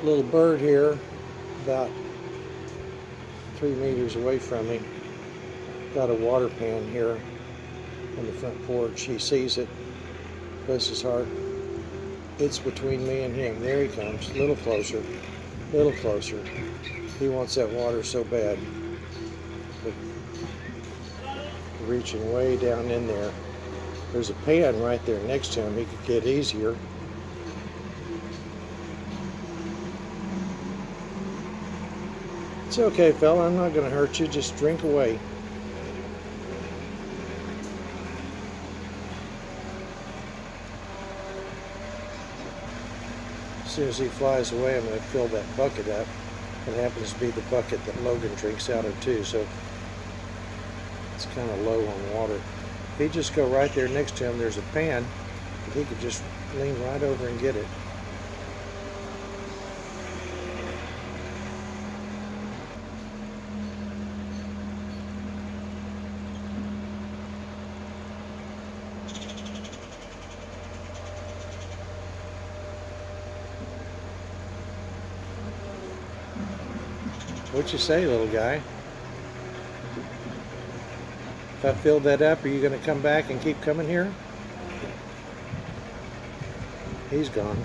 Little bird here, about 3 meters away from me, got a water pan here on the front porch. He sees it, bless his heart. It's between me and him. There he comes, a little closer, little closer. He wants that water so bad. But reaching way down in there. There's a pan right there next to him. He could get easier. It's okay, fella. I'm not going to hurt you. Just drink away. As soon as he flies away, I'm going to fill that bucket up. It happens to be the bucket that Logan drinks out of too, so it's kind of low on water. If he just go right there next to him, there's a pan. He could just lean right over and get it. What you say, little guy? If I filled that up, are you going to come back and keep coming here? He's gone.